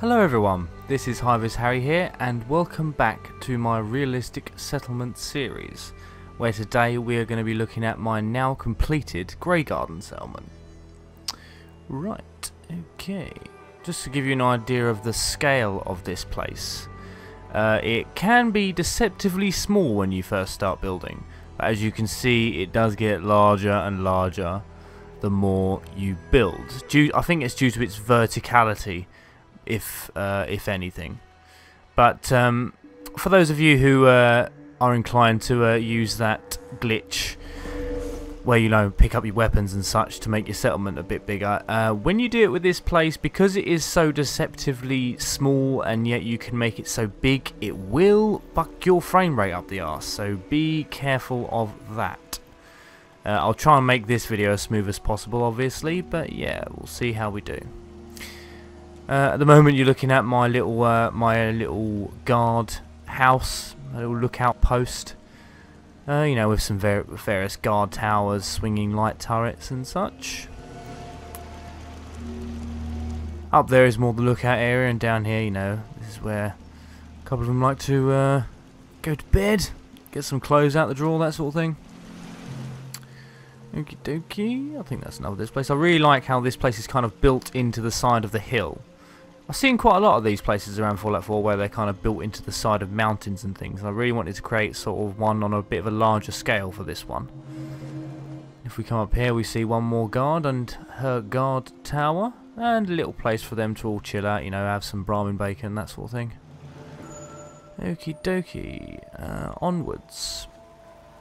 Hello everyone, this is Hivis Harry here and welcome back to my realistic settlement series, where today we are going to be looking at my now completed Graygarden Settlement. Right, okay, just to give you an idea of the scale of this place. It can be deceptively small when you first start building, but as you can see it does get larger and larger the more you build. I think it's due to its verticality, if anything. But for those of you who are inclined to use that glitch where you pick up your weapons and such to make your settlement a bit bigger, when you do it with this place, because it is so deceptively small and yet you can make it so big, it will buck your frame rate up the arse, so be careful of that. I'll try and make this video as smooth as possible obviously, but yeah, we'll see how we do. At the moment you're looking at my little guard house, a little lookout post, with some various guard towers, swinging light turrets and such. Up there is more the lookout area, and down here, this is where a couple of them like to go to bed, get some clothes out the drawer, that sort of thing. Okie dokie, I think that's enough of this place. I really like how this place is kind of built into the side of the hill. I've seen quite a lot of these places around Fallout 4 where they're kind of built into the side of mountains and things. I really wanted to create sort of one on a bit of a larger scale for this one. If we come up here, we see one more guard and her guard tower, and a little place for them to all chill out, have some Brahmin bacon, that sort of thing. Okie dokie, onwards.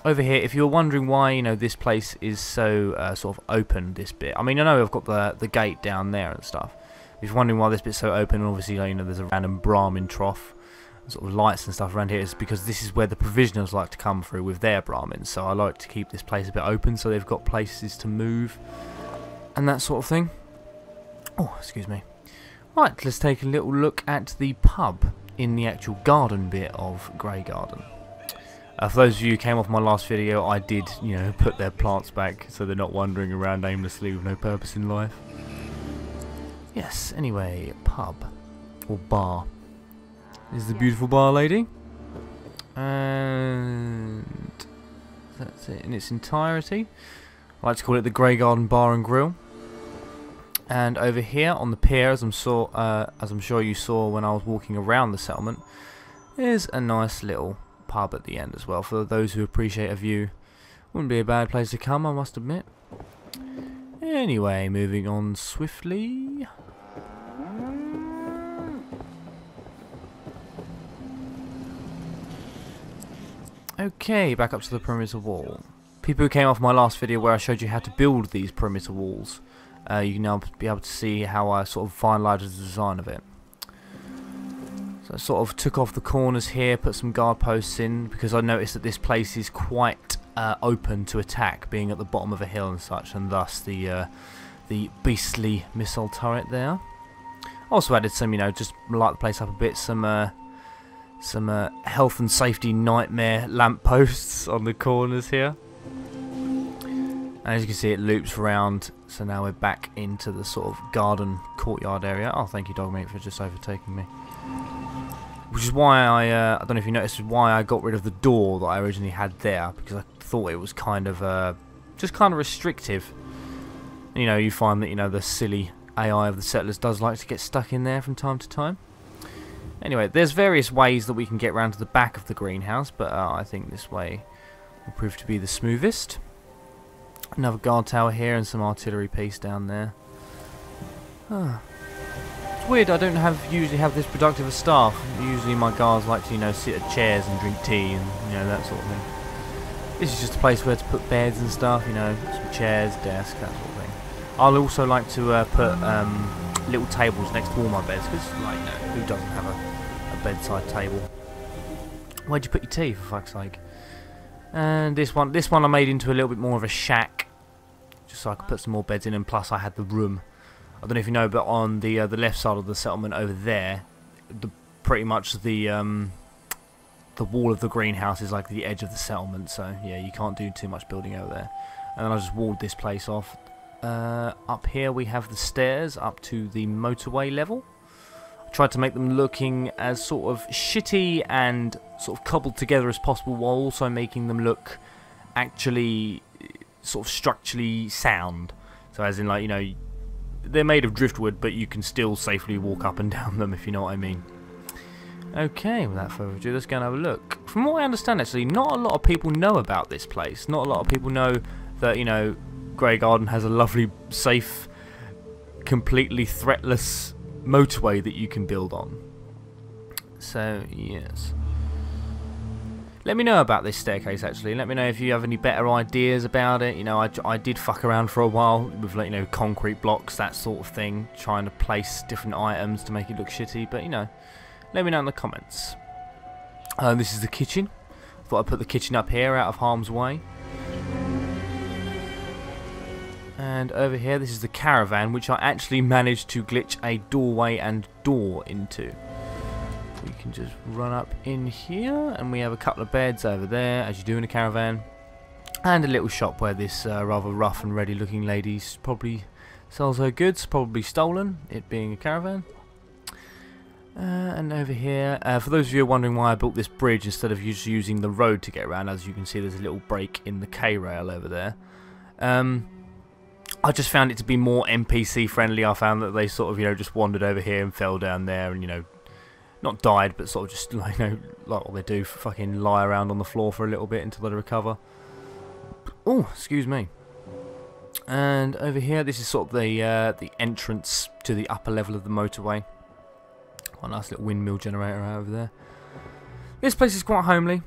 Over here, if you're wondering why this place is so sort of open, this bit. I mean, I know I've got the gate down there and stuff. If you're wondering why this bit's so open, and obviously there's a random Brahmin trough, sort of lights and stuff around here, is because this is where the provisioners like to come through with their Brahmins. So I like to keep this place a bit open, so they've got places to move and that sort of thing. Oh, excuse me. Right, let's take a little look at the pub in the actual garden bit of Graygarden. For those of you who came off my last video, I did, put their plants back so they're not wandering around aimlessly with no purpose in life. Yes, anyway, pub or bar. This is the beautiful bar lady, and that's it in its entirety. I like to call it the Graygarden Bar and Grill. And over here on the pier, as I'm sure you saw when I was walking around the settlement, is a nice little pub at the end as well. For those who appreciate a view, wouldn't be a bad place to come, I must admit. Anyway, moving on swiftly. Okay, back up to the perimeter wall. People who came off my last video where I showed you how to build these perimeter walls, you can now be able to see how I sort of finalised the design of it. So I sort of took off the corners here, put some guard posts in, because I noticed that this place is quite open to attack, being at the bottom of a hill and such, and thus the beastly missile turret there. Also added some, just light the place up a bit, some health and safety nightmare lampposts on the corners here. And as you can see, it loops around, so now we're back into the sort of garden courtyard area. Oh, thank you, Dogmeat, for just overtaking me. Which is why I don't know if you noticed, why I got rid of the door that I originally had there, because I thought it was kind of just kind of restrictive. You find that the silly AI of the settlers does like to get stuck in there from time to time. Anyway, there's various ways that we can get round to the back of the greenhouse, but I think this way will prove to be the smoothest. Another guard tower here and some artillery piece down there. It's weird, I don't usually have this productive a staff. Usually my guards like to sit at chairs and drink tea and that sort of thing. This is just a place where to put beds and stuff, some chairs, desk, that sort of thing. I'll also like to put little tables next to all my beds, because who doesn't have a bedside table? Where'd you put your tea, for fuck's sake? And this one I made into a little bit more of a shack, just so I could put some more beds in, and plus I had the room. I don't know if you know, but on the left side of the settlement over there, pretty much the wall of the greenhouse is like the edge of the settlement, so yeah, you can't do too much building over there. And then I just walled this place off. Up here we have the stairs up to the motorway level. tried to make them looking as sort of shitty and sort of cobbled together as possible, while also making them look actually sort of structurally sound. So as in, like, you know, they're made of driftwood, but you can still safely walk up and down them, if you know what I mean. Okay, without further ado, let's go and have a look. From what I understand, actually, not a lot of people know about this place. Not a lot of people know that, you know, Graygarden has a lovely, safe, completely threatless motorway that you can build on. So, yes. Let me know about this staircase, actually. Let me know if you have any better ideas about it. You know, I did fuck around for a while with, like, you know, concrete blocks, that sort of thing, trying to place different items to make it look shitty, but, you know, let me know in the comments. This is the kitchen. Thought I'd put the kitchen up here out of harm's way. And over here, this is the caravan, which I actually managed to glitch a doorway and door into. We can just run up in here, and we have a couple of beds over there, as you do in a caravan. And a little shop where this rather rough and ready looking lady probably sells her goods, probably stolen, it being a caravan. And over here, for those of you who are wondering why I built this bridge instead of just using the road to get around, as you can see there's a little break in the K-rail over there. I just found it to be more NPC friendly. I found that they sort of, you know, just wandered over here and fell down there and, you know, not died, but sort of just, like, you know, like what they do, fucking lie around on the floor for a little bit until they recover. Oh, excuse me. And over here, this is sort of the entrance to the upper level of the motorway. A nice little windmill generator over there. This place is quite homely.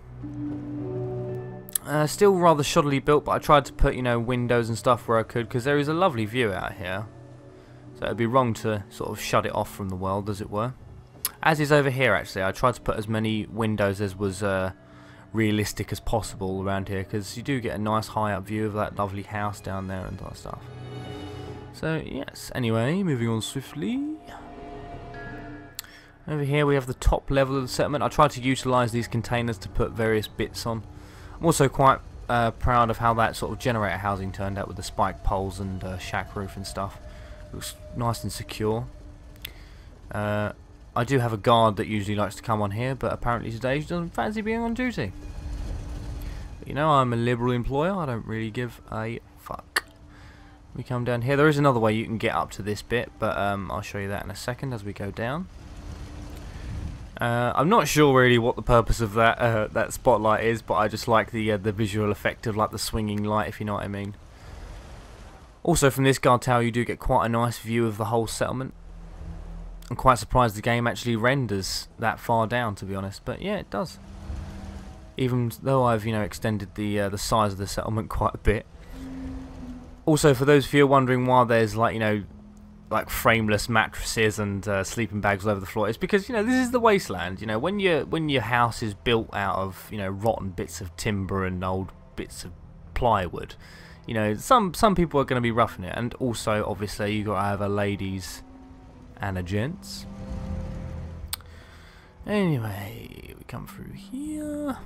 Still rather shoddily built, but I tried to put, you know, windows and stuff where I could, because there is a lovely view out here. So it'd be wrong to sort of shut it off from the world, as it were. As is over here, actually. I tried to put as many windows as was realistic as possible around here, because you do get a nice high up view of that lovely house down there and that stuff. So, yes. Anyway, moving on swiftly. Over here we have the top level of the settlement. I tried to utilise these containers to put various bits on. I'm also quite proud of how that sort of generator housing turned out with the spike poles and shack roof and stuff. Looks nice and secure. I do have a guard that usually likes to come on here, but apparently today she doesn't fancy being on duty. But, you know, I'm a liberal employer. I don't really give a fuck. We come down here. There is another way you can get up to this bit, but I'll show you that in a second as we go down. I'm not sure really what the purpose of that that spotlight is, but I just like the visual effect of, like, the swinging light, if you know what I mean. Also, from this guard tower you do get quite a nice view of the whole settlement. I'm quite surprised the game actually renders that far down, to be honest, but yeah, it does. Even though I've, you know, extended the size of the settlement quite a bit. Also, for those of you wondering why there's, like, you know, like frameless mattresses and sleeping bags all over the floor, it's because, you know, this is the wasteland. You know, when your house is built out of, you know, rotten bits of timber and old bits of plywood, you know, some people are going to be roughing it. And also, obviously, you got to have a ladies and a gents. Anyway, we come through here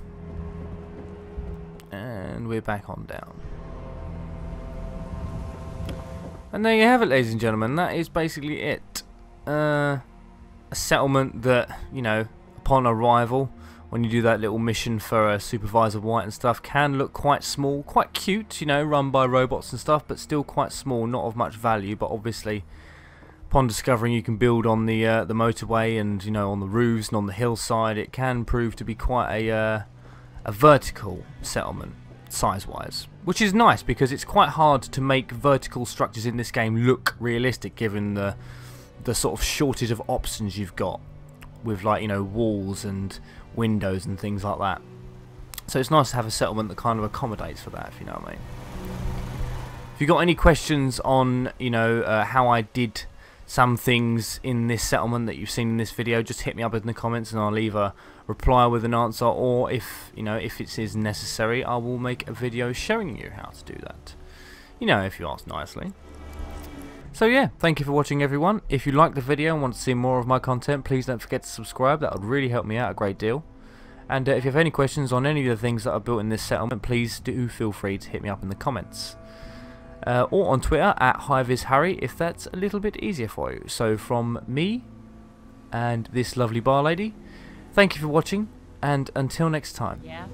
and we're back on down. And there you have it, ladies and gentlemen. That is basically it. A settlement that, you know, upon arrival, when you do that little mission for Supervisor White and stuff, can look quite small, quite cute, you know, run by robots and stuff, but still quite small, not of much value. But obviously, upon discovering you can build on the motorway and, you know, on the roofs and on the hillside, it can prove to be quite a vertical settlement, size-wise. Which is nice, because it's quite hard to make vertical structures in this game look realistic, given the sort of shortage of options you've got with, like, you know, walls and windows and things like that. So it's nice to have a settlement that kind of accommodates for that, if you know what I mean. If you've got any questions on, you know, how I did some things in this settlement that you've seen in this video, just hit me up in the comments and I'll either reply with an answer, or if, you know, if it is necessary, I will make a video showing you how to do that. You know, if you ask nicely. So yeah, thank you for watching, everyone. If you liked the video and want to see more of my content, please don't forget to subscribe. That would really help me out a great deal. And if you have any questions on any of the things that I built in this settlement, please do feel free to hit me up in the comments. Or on Twitter at HiVisHarry if that's a little bit easier for you. So from me, and this lovely bar lady. Thank you for watching, and until next time. Yeah.